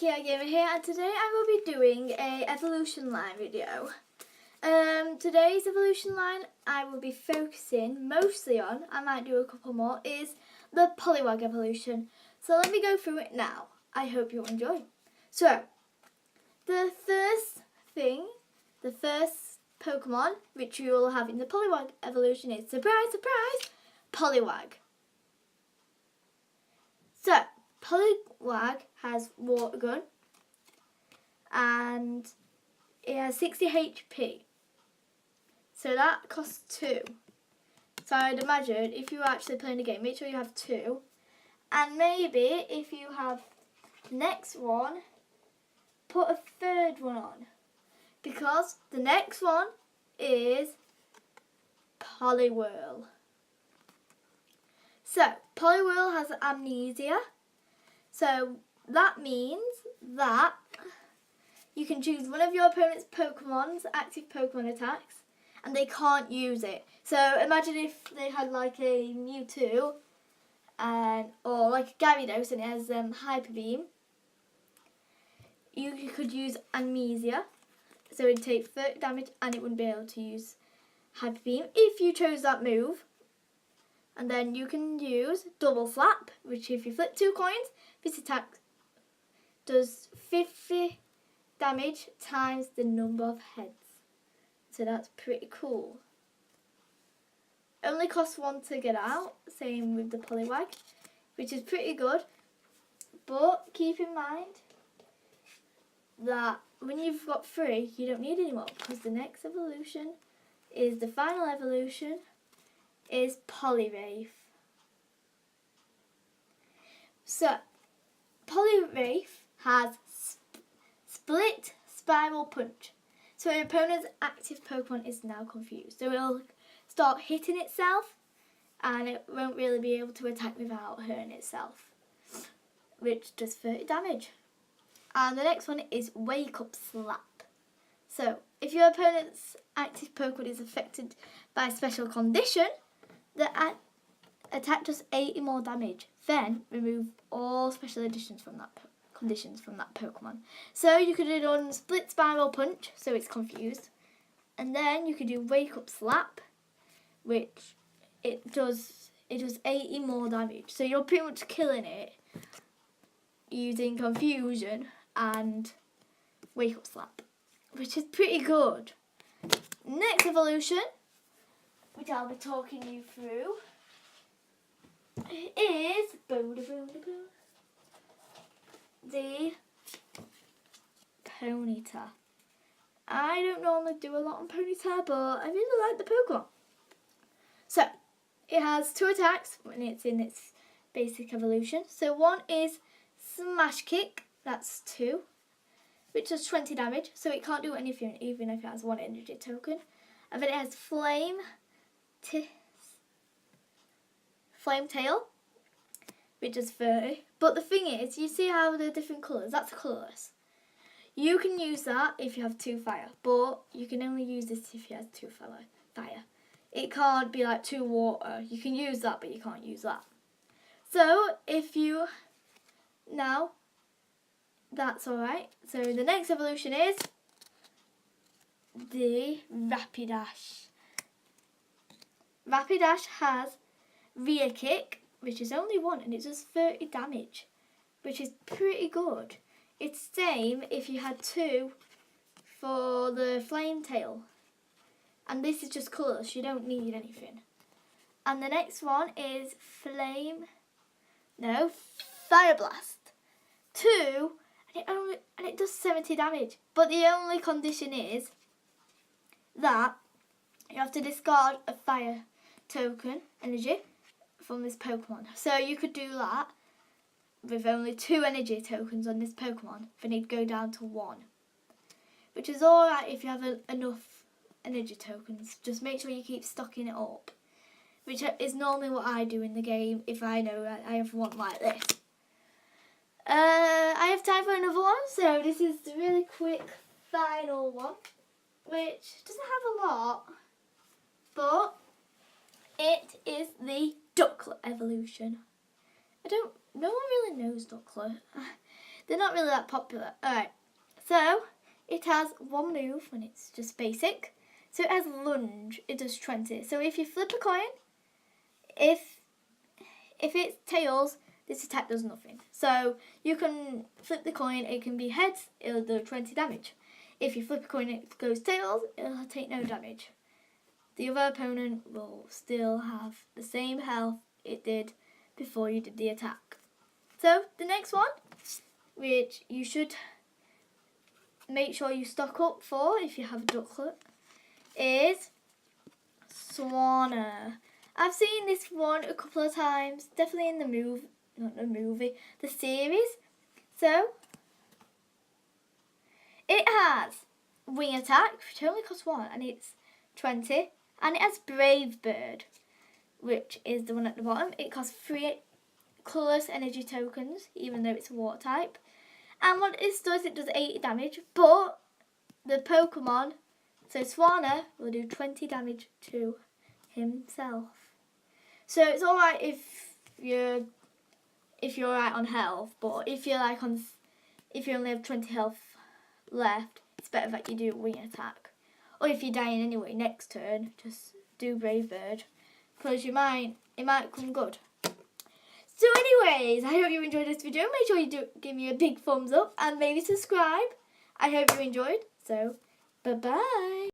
Kittycattygamer here, and today I will be doing a evolution line video. Today's evolution line I will be focusing mostly on, I might do a couple more, is the poliwag evolution. So let me go through it now. I hope you'll enjoy. So, the first Pokemon which you will have in the poliwag evolution is, surprise, surprise, poliwag. So, poliwag has water gun and it has 60 HP. So that costs 2. So I'd imagine if you're actually playing the game, make sure you have 2. And maybe if you have the next one, put a third one on. Because the next one is Poliwhirl. So, Poliwhirl has amnesia. So, that means that you can choose one of your opponent's Pokemon's active Pokemon attacks and they can't use it. So, imagine if they had like a Mewtwo or like a Gyarados and it has Hyper Beam. You could use amnesia. So, it'd take 30 damage and it wouldn't be able to use Hyper Beam if you chose that move. And then you can use double flap, which if you flip 2 coins, this attack does 50 damage times the number of heads. So that's pretty cool. Only costs 1 to get out, same with the poliwag, which is pretty good. But keep in mind that when you've got 3, you don't need any more, because the next evolution is the final evolution, is Poliwraith. So, Poliwraith has split spiral punch. So your opponent's active Pokemon is now confused. So it'll start hitting itself and it won't really be able to attack without hurting itself, which does 30 damage. And the next one is Wake Up Slap. So if your opponent's active Pokemon is affected by a special condition, the attack does 80 more damage. Then remove all special conditions from that Pokemon. So you could have done Split Spiral Punch, so it's confused. And then you could do Wake Up Slap, which it does 80 more damage. So you're pretty much killing it using Confusion and Wake Up Slap, which is pretty good. Next evolution, which I'll be talking you through, is the Ponyta. I don't normally do a lot on Ponyta, but I really like the Pokemon. So, it has 2 attacks when it's in its basic evolution. So one is Smash Kick, that's 2, which does 20 damage, so it can't do anything even if it has 1 energy token. And then it has Flame Tail, which is 30. But the thing is, you see how the different colours, that's colourless. You can use that if you have 2 fire, but you can only use this if you have 2 fire. It can't be like 2 water. You can use that, but you can't use that. So, that's alright. So, the next evolution is the Rapidash. Rapidash has Rear Kick, which is only 1 and it does 30 damage, which is pretty good. It's same if you had 2 for the Flame Tail. And this is just colours, you don't need anything. And the next one is Fire Blast. 2 and it does 70 damage. But the only condition is that you have to discard a fire token energy from this Pokemon. So you could do that with only 2 energy tokens on this Pokemon, then it'd go down to 1. Which is alright if you have enough energy tokens. Just make sure you keep stocking it up, which is normally what I do in the game if I know I have one like this. I have time for another one, so this is the really quick final one, which doesn't have a lot, but it is the Ducklet evolution. No one really knows Ducklet. they're not really that popular. Alright, so it has one move when it's just basic. So it has lunge, it does 20. So if you flip a coin, if it's tails, this attack does nothing. So you can flip the coin, it can be heads, it'll do 20 damage. If you flip a coin, it goes tails, it'll take no damage. The other opponent will still have the same health it did before you did the attack. So the next one, which you should make sure you stock up for if you have a ducklet, is Swanna. I've seen this one a couple of times, definitely in the series. So it has wing attack, which only costs 1, and it's 20, and it has Brave Bird, which is the one at the bottom. It costs 3 colourless energy tokens, even though it's a water type. And what it does, it does 80 damage, but the Pokemon, so Swanna, will do 20 damage to himself. So it's alright if you're alright on health, but if you only have 20 health left, it's better that you do wing attack. Or if you're dying anyway, next turn, just do Brave Bird, because it might come good. So anyways, I hope you enjoyed this video. Make sure you give me a big thumbs up and maybe subscribe. I hope you enjoyed. So, bye-bye.